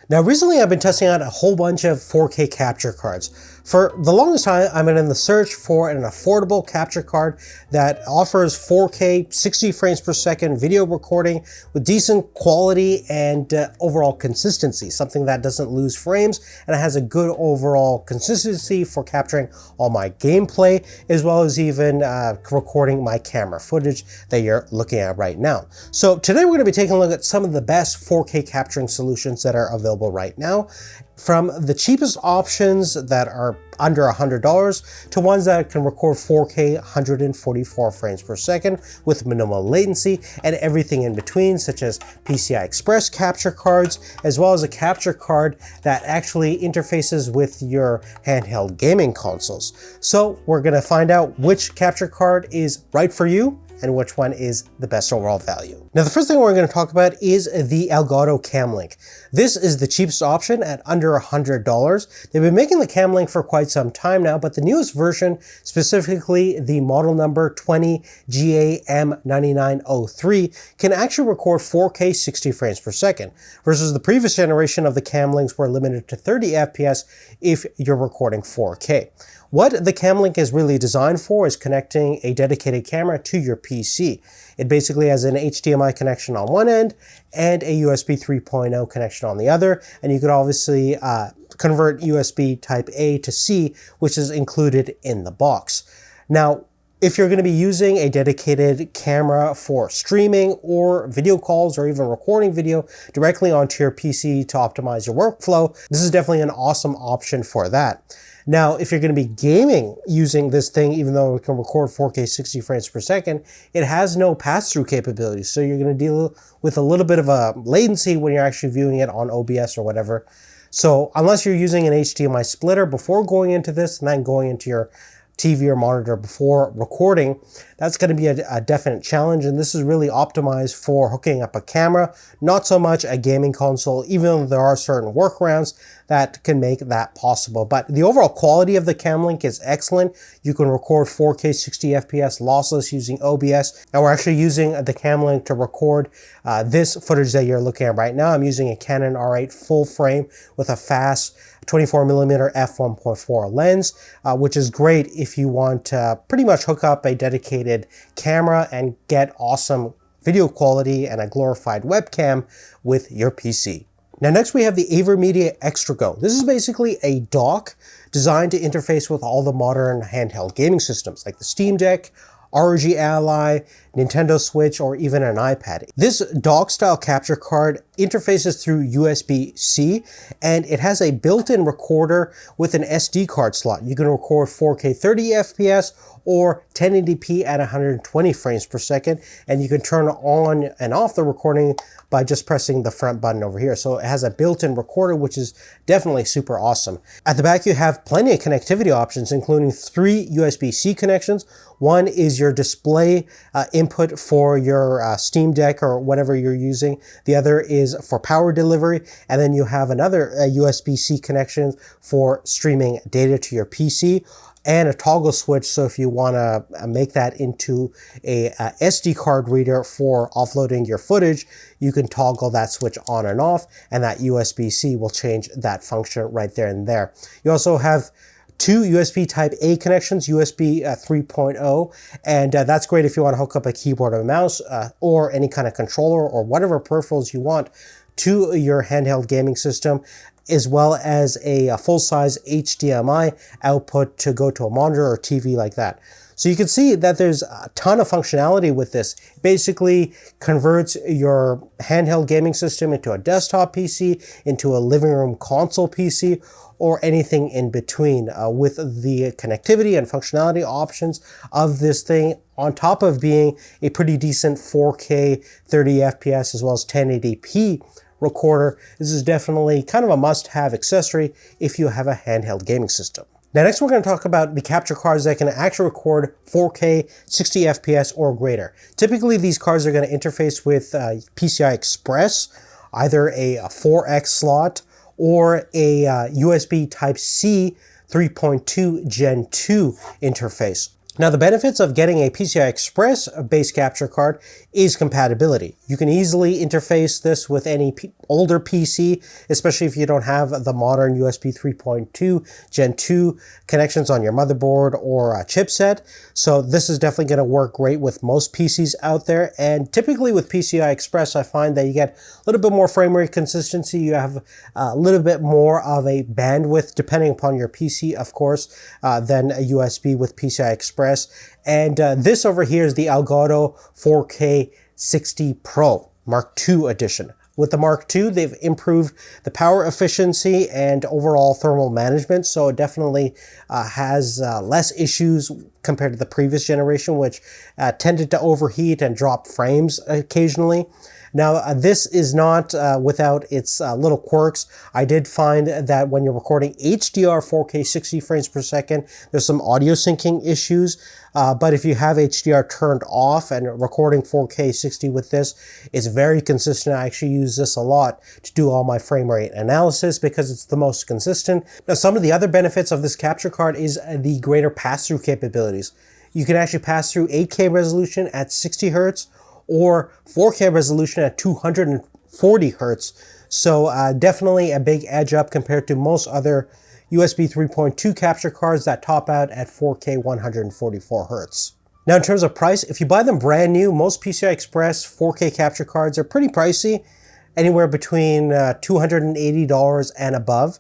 Now recently I've been testing out a whole bunch of 4K capture cards. For the longest time I've been in the search for an affordable capture card that offers 4K 60 frames per second video recording with decent quality and overall consistency, something that doesn't lose frames and it has a good overall consistency for capturing all my gameplay as well as even recording my camera footage that you're looking at right now. So today we're going to be taking a look at some of the best 4K capturing solutions that are available right now, from the cheapest options that are under $100 to ones that can record 4K 144 frames per second with minimal latency and everything in between, such as PCI Express capture cards, as well as a capture card that actually interfaces with your handheld gaming consoles. So we're going to find out which capture card is right for you and which one is the best overall value. Now, the first thing we're going to talk about is the Elgato Cam Link. This is the cheapest option at under $100. They've been making the Cam Link for quite some time now, but the newest version, specifically the model number 20GAM9903, can actually record 4K 60 frames per second, versus the previous generation of the Cam Links were limited to 30 FPS if you're recording 4K. What the Cam Link is really designed for is connecting a dedicated camera to your PC. It basically has an HDMI connection on one end and a USB 3.0 connection on the other, and you could obviously convert USB type A to C, which is included in the box. Now, if you're going to be using a dedicated camera for streaming or video calls or even recording video directly onto your PC to optimize your workflow, this is definitely an awesome option for that. Now, if you're going to be gaming using this thing, even though it can record 4K 60 frames per second, it has no pass-through capabilities. So you're going to deal with a little bit of a latency when you're actually viewing it on OBS or whatever. So unless you're using an HDMI splitter before going into this and then going into your TV or monitor before recording, that's going to be a definite challenge, and this is really optimized for hooking up a camera, not so much a gaming console, even though there are certain workarounds that can make that possible. But the overall quality of the Cam Link is excellent. You can record 4K 60 FPS lossless using OBS, and we're actually using the Cam Link to record this footage that you're looking at right now. I'm using a Canon R8 full frame with a fast 24mm f1.4 lens, which is great if you want to pretty much hook up a dedicated camera and get awesome video quality and a glorified webcam with your PC. Now next we have the Avermedia X'TRA GO. This is basically a dock designed to interface with all the modern handheld gaming systems like the Steam Deck, ROG Ally, Nintendo Switch, or even an iPad. This dock-style capture card interfaces through USB-C, and it has a built-in recorder with an SD card slot. You can record 4K 30 FPS or 1080p at 120 frames per second, and you can turn on and off the recording by just pressing the front button over here. So it has a built-in recorder, which is definitely super awesome. At the back, you have plenty of connectivity options, including 3 USB-C connections. One is your display input for your Steam Deck or whatever you're using. The other is for power delivery. And then you have another USB-C connection for streaming data to your PC, and a toggle switch, so if you want to make that into a SD card reader for offloading your footage, you can toggle that switch on and off, and that USB-C will change that function right there and there. You also have 2 USB type A connections, USB 3.0, and that's great if you want to hook up a keyboard or a mouse or any kind of controller or whatever peripherals you want to your handheld gaming system, as well as a full-size HDMI output to go to a monitor or TV like that. So you can see that there's a ton of functionality with this. It basically converts your handheld gaming system into a desktop PC, into a living room console PC, or anything in between with the connectivity and functionality options of this thing, on top of being a pretty decent 4K 30 FPS as well as 1080p recorder. This is definitely kind of a must-have accessory if you have a handheld gaming system. Now next we're going to talk about the capture cards that can actually record 4K 60 FPS or greater. Typically these cards are going to interface with PCI Express, either a 4X slot or a USB Type-C 3.2 Gen 2 interface. Now, the benefits of getting a PCI Express based capture card is compatibility. You can easily interface this with any older PC, especially if you don't have the modern USB 3.2 Gen 2 connections on your motherboard or chipset. So this is definitely going to work great with most PCs out there. And typically with PCI Express, I find that you get a little bit more frame rate consistency. You have a little bit more of a bandwidth, depending upon your PC, of course, than a USB with PCI Express. And this over here is the Elgato 4K 60 Pro Mark II edition. With the Mark II, they've improved the power efficiency and overall thermal management, so it definitely has less issues compared to the previous generation, which tended to overheat and drop frames occasionally. Now, this is not without its little quirks. I did find that when you're recording HDR 4K 60 frames per second, there's some audio syncing issues. But if you have HDR turned off and recording 4K 60 with this, it's very consistent. I actually use this a lot to do all my frame rate analysis because it's the most consistent. Now, some of the other benefits of this capture card is the greater pass-through capabilities. You can actually pass through 8K resolution at 60 Hertz or 4K resolution at 240 Hertz. So definitely a big edge up compared to most other USB 3.2 capture cards that top out at 4K 144 Hertz. Now in terms of price, if you buy them brand new, most PCI Express 4K capture cards are pretty pricey, anywhere between $280 and above.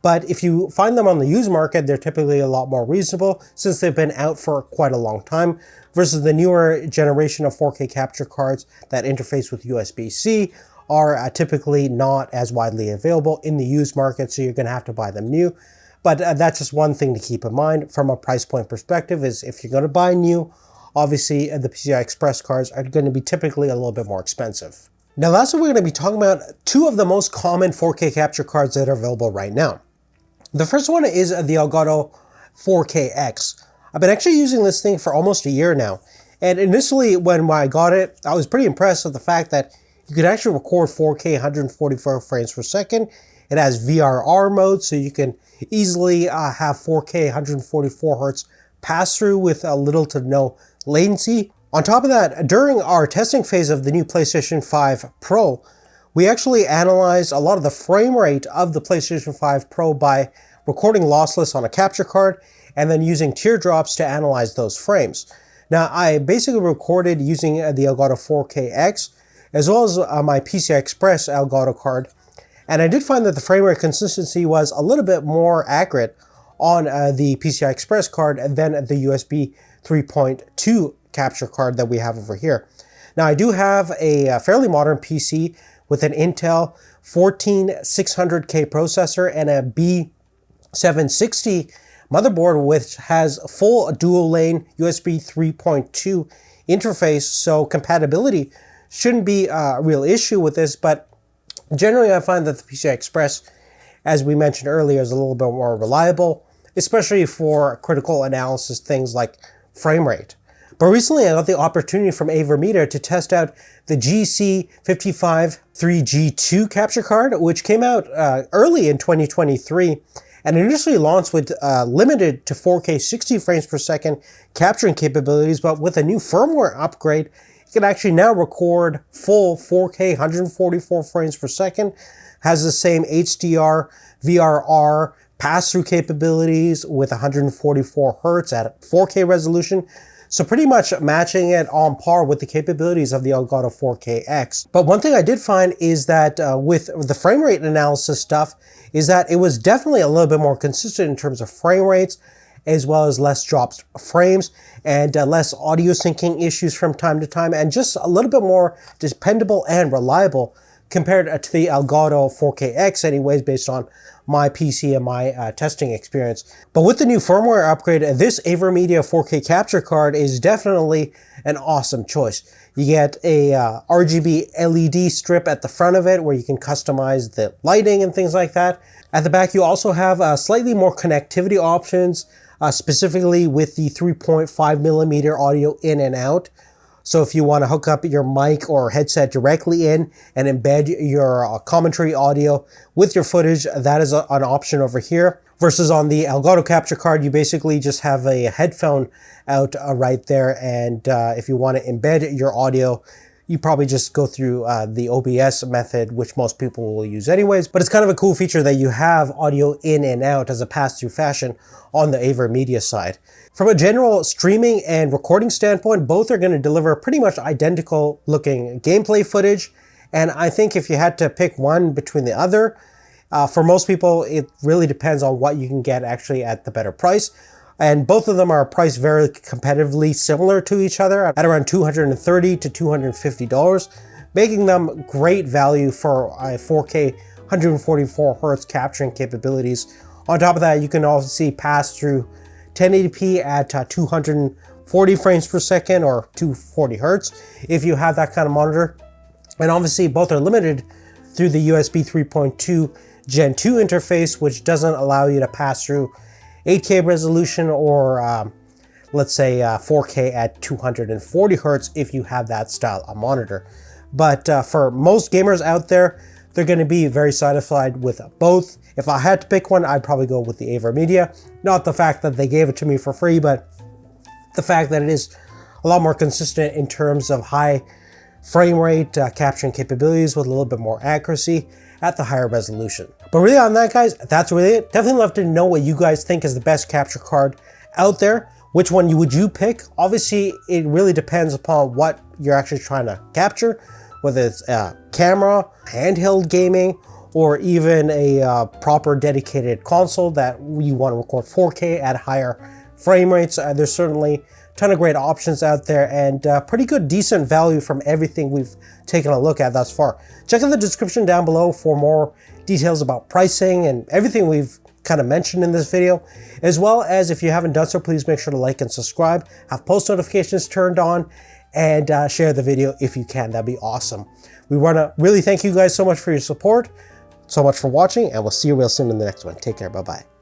But if you find them on the used market, they're typically a lot more reasonable since they've been out for quite a long time versus the newer generation of 4K capture cards that interface with USB-C are typically not as widely available in the used market, so you're going to have to buy them new. But that's just one thing to keep in mind from a price point perspective is if you're going to buy new, obviously the PCI Express cards are going to be typically a little bit more expensive. Now lastly, we're going to be talking about two of the most common 4K capture cards that are available right now. The first one is the Elgato 4KX. I've been actually using this thing for almost a year now. And initially when I got it, I was pretty impressed with the fact that you could actually record 4K 144 frames per second. It has VRR mode, so you can easily have 4K 144 Hertz pass through with little to no latency. On top of that, during our testing phase of the new PlayStation 5 Pro, we actually analyzed a lot of the frame rate of the PlayStation 5 Pro by recording lossless on a capture card and then using teardrops to analyze those frames. Now, I basically recorded using the Elgato 4KX as well as my PCI Express Elgato card, and I did find that the frame rate consistency was a little bit more accurate on the PCI Express card than the USB 3.2 capture card that we have over here. Now, I do have a fairly modern PC with an Intel 14600K processor and a B760 motherboard, which has full dual lane USB 3.2 interface, so compatibility shouldn't be a real issue with this, but generally I find that the PCI Express, as we mentioned earlier, is a little bit more reliable, especially for critical analysis things like frame rate. But recently I got the opportunity from Avermedia to test out the GC553G2 capture card, which came out early in 2023 and initially launched with limited to 4K 60 frames per second capturing capabilities, but with a new firmware upgrade, you can actually now record full 4K 144 frames per second, has the same HDR, VRR, pass-through capabilities with 144 Hertz at 4K resolution. So pretty much matching it on par with the capabilities of the Elgato 4KX. But one thing I did find is that with the frame rate analysis stuff is that it was definitely a little bit more consistent in terms of frame rates, as well as less dropped frames and less audio syncing issues from time to time, and just a little bit more dependable and reliable compared to the Elgato 4KX anyways, based on my PC and my testing experience. But with the new firmware upgrade, this Avermedia 4K capture card is definitely an awesome choice. You get a RGB LED strip at the front of it where you can customize the lighting and things like that. At the back, you also have slightly more connectivity options, specifically with the 3.5mm audio in and out. So if you want to hook up your mic or headset directly in and embed your commentary audio with your footage, that is an option over here. Versus on the Elgato capture card, you basically just have a headphone out right there. And if you want to embed your audio, you probably just go through the OBS method, which most people will use anyways. But it's kind of a cool feature that you have audio in and out as a pass-through fashion on the Avermedia side. From a general streaming and recording standpoint, both are going to deliver pretty much identical looking gameplay footage. And I think if you had to pick one between the other, for most people, it really depends on what you can get actually at the better price. And both of them are priced very competitively similar to each other at around $230 to $250, making them great value for a 4K 144 Hz capturing capabilities. On top of that, you can obviously pass through 1080p at 240 frames per second or 240 Hz if you have that kind of monitor. And obviously both are limited through the USB 3.2 Gen 2 interface, which doesn't allow you to pass through 8K resolution or let's say 4K at 240 Hz if you have that style of monitor. But for most gamers out there, they're going to be very satisfied with both. If I had to pick one, I'd probably go with the Avermedia. Not the fact that they gave it to me for free, but the fact that it is a lot more consistent in terms of high frame rate capturing capabilities with a little bit more accuracy at the higher resolution. But really on that, guys, that's really it. Definitely love to know what you guys think is the best capture card out there. Which one would you pick? Obviously, it really depends upon what you're actually trying to capture, whether it's camera, handheld gaming, or even a proper dedicated console that you want to record 4K at higher frame rates. There's certainly a ton of great options out there and pretty good, decent value from everything we've taken a look at thus far. Check out the description down below for more details about pricing and everything we've kind of mentioned in this video, as well as if you haven't done so, please make sure to like and subscribe, have post notifications turned on, and share the video if you can. That'd be awesome. We want to really thank you guys so much for your support, so much for watching, and we'll see you real soon in the next one. Take care. Bye-bye.